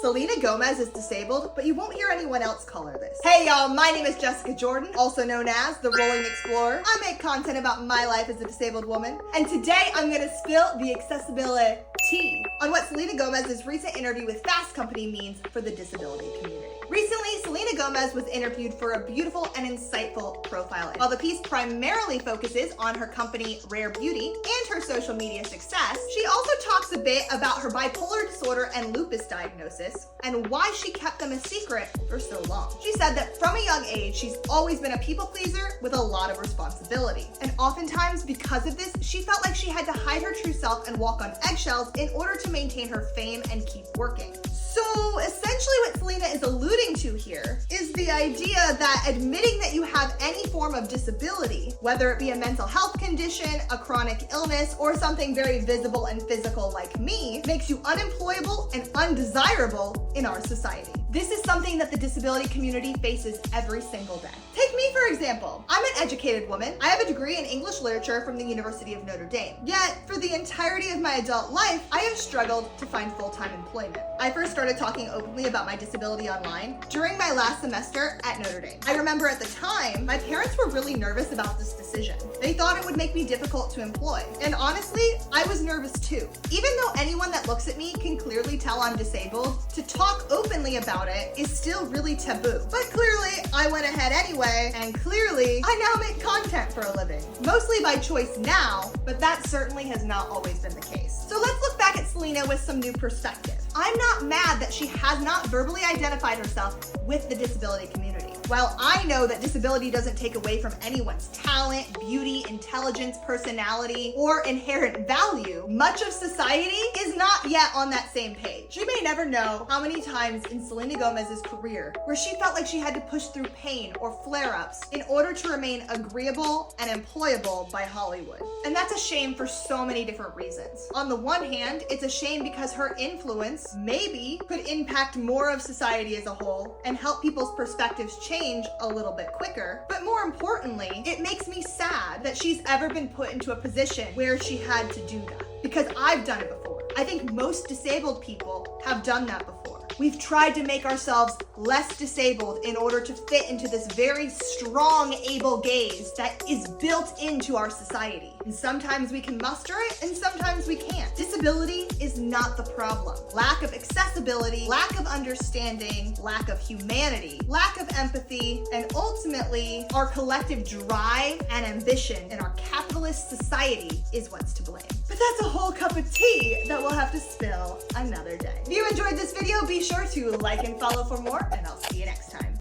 Selena Gomez is disabled, but you won't hear anyone else call her this. Hey y'all, my name is Jessica Jordan, also known as the Rolling Explorer. I make content about my life as a disabled woman, and today I'm gonna spill the accessibility on what Selena Gomez's recent interview with Fast Company means for the disability community. Recently, Selena Gomez was interviewed for a beautiful and insightful profile. While the piece primarily focuses on her company Rare Beauty and her social media success, she also talks a bit about her bipolar disorder and lupus diagnosis and why she kept them a secret for so long. She said that from a young age, she's always been a people pleaser with a lot of responsibility. And oftentimes, because of this, she felt like she had to hide her true self and walk on eggshells in order to maintain her fame and keep working. So essentially what Selena is alluding to here is the idea that admitting that you have any form of disability, whether it be a mental health condition, a chronic illness, or something very visible and physical like me, makes you unemployable and undesirable in our society. This is something that the disability community faces every single day. Take me, for example. I'm an educated woman. I have a degree in English literature from the University of Notre Dame. Yet, for the entirety of my adult life, I have struggled to find full-time employment. I first started talking openly about my disability online during my last semester at Notre Dame. I remember at the time, my parents were really nervous about this decision. They thought it would make me difficult to employ. And honestly, I was nervous too. Even though anyone that looks at me can clearly tell I'm disabled, to talk openly about it is still really taboo. But clearly, I went ahead anyway, and clearly, I now make content for a living. Mostly by choice now, but that certainly has not always been the case. So let's look back at Selena with some new perspective. I'm not mad that she has not verbally identified herself with the disability community. While I know that disability doesn't take away from anyone's talent, beauty, intelligence, personality, or inherent value, much of society is not yet on that same page. You may never know how many times in Selena Gomez's career where she felt like she had to push through pain or flare-ups in order to remain agreeable and employable by Hollywood. And that's a shame for so many different reasons. On the one hand, it's a shame because her influence maybe could impact more of society as a whole and help people's perspectives change a little bit quicker. But more importantly, it makes me sad that she's ever been put into a position where she had to do that. Because I've done it before. I think most disabled people have done that before. We've tried to make ourselves less disabled in order to fit into this very strong, able gaze that is built into our society. And sometimes we can muster it, and sometimes we can't. Disability is not the problem. Lack of accessibility, lack of understanding, lack of humanity, lack of empathy, and ultimately our collective drive and ambition in our capitalist society is what's to blame. But that's a whole cup of tea that we'll have to spill another day. If you enjoyed this video, be sure to like and follow for more, and I'll see you next time.